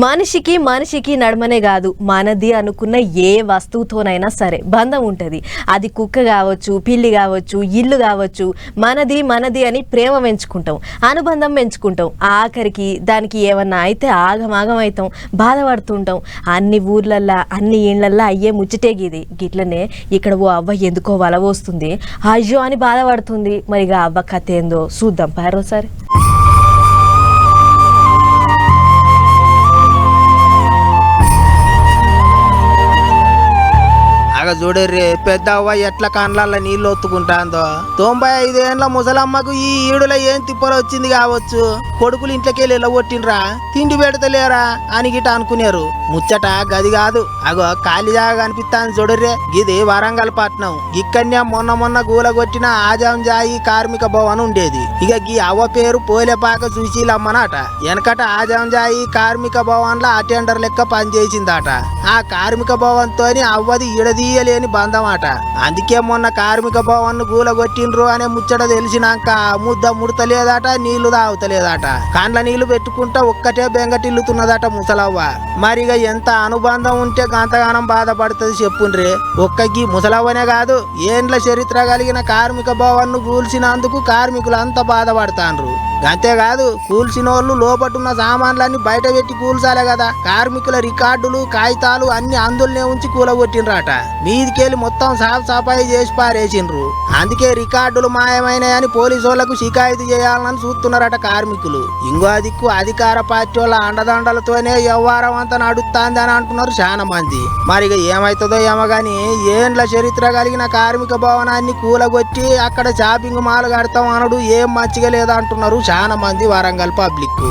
మనిషికి మనిషికి నడమనే కాదు, మనది అనుకున్న ఏ వస్తువుతోనైనా సరే బంధం ఉంటుంది. అది కుక్క కావచ్చు, పిల్లి కావచ్చు, ఇల్లు కావచ్చు, మనది మనది అని ప్రేమ పెంచుకుంటాం, అనుబంధం పెంచుకుంటాం. ఆఖరికి దానికి ఏమన్నా అయితే ఆగమాగం అవుతాం, బాధపడుతుంటాం. అన్ని ఊర్లల్లా అన్ని ఇండ్లల్లా అయ్యే ముచ్చటే గిది. గిట్లనే ఇక్కడ ఓ అవ్వ ఎందుకో వలవస్తుంది, అయ్యో అని బాధపడుతుంది. మరిగా అవ్వ కథ ఏందో చూద్దాం పారోసారి. చూడర్రే పెద్ద అవ్వ ఎట్ల కండ్లల్లో నీళ్ళు ఒత్తుకుంటాందో. 95 ఏండ్ల ముసలమ్మకు ఈ ఈడులో ఏం తిప్పలు వచ్చింది కావచ్చు. కొడుకులు ఇంట్లోకెళ్ళి ఎల్లగొట్టిండ్రా, తిండి పెడతలేరా అని గిట అనుకునేరు. ముచ్చట గది కాదు, అగో ఖాళీ జాగా కనిపిస్తాను చూడర్రే. గిది వరంగల్ పట్నం. ఇక్కడనే మొన్న గూలగొట్టిన ఆజంజాయి కార్మిక భవన్ ఉండేది. ఇక గీ అవ్వ పేరు పోలేపాక సుశీలమ్మనట. వెనకట ఆజంజాయి కార్మిక భవన్ లా అటెండర్ లెక్క పనిచేసిందట. ఆ కార్మిక భవన్ తోని అవ్వది ఈడదీయలేని బంధం అట. అందుకే మొన్న కార్మిక భవన్ గూలగొట్టిండ్రు అనే ముచ్చట తెలిసినాక ముద్ద ముడతలేదట, నీళ్లు తాగుతలేదట. కండ్ల నీళ్లు పెట్టుకుంటా ఒక్కటే బెంగటిల్లుతున్నదట ముసలవ్వ. మరిగా ఎంత అనుబంధం ఉంటే గంతగానం బాధపడుతుంది చెప్పుండ్రి. ఒక్కకి ముసలవ్వనే కాదు, ఏండ్ల చరిత్ర కలిగిన కార్మిక భవన్ కూల్చినందుకు కార్మికులంతా బాధపడతాండ్రు. అంతేకాదు, కూల్చినోళ్ళు లోపటున్న సామాన్లన్నీ బయట పెట్టి కూల్చాలే కదా. కార్మికుల రికార్డులు కాగితాలు అన్ని అందులోనే ఉంచి కూలగొట్టిండ్రట. మీదికెళ్ళి మొత్తం సాఫ్ సఫాయి చేసి పారేసిండ్రు. అందుకే రికార్డులు మాయమైనాయని పోలీసు వాళ్లకు షికాయతు చేయాలని చూస్తున్నారట కార్మికులు. ఇంకో దిక్కు అధికార పార్టీ వాళ్ళ అండదండలతోనే వ్యవహారం అంతా నడుస్తాంది అని అంటున్నారు చాలా మంది. మరిగా ఏమైతుందో ఏమో గాని ఏండ్ల చరిత్ర కలిగిన కార్మిక భవనాన్ని కూలగొట్టి అక్కడ షాపింగ్ మాల్ కడతాం అనడు ఏం మంచిగా లేదంటున్నారు చాలా మంది వరంగల్ పబ్లిక్.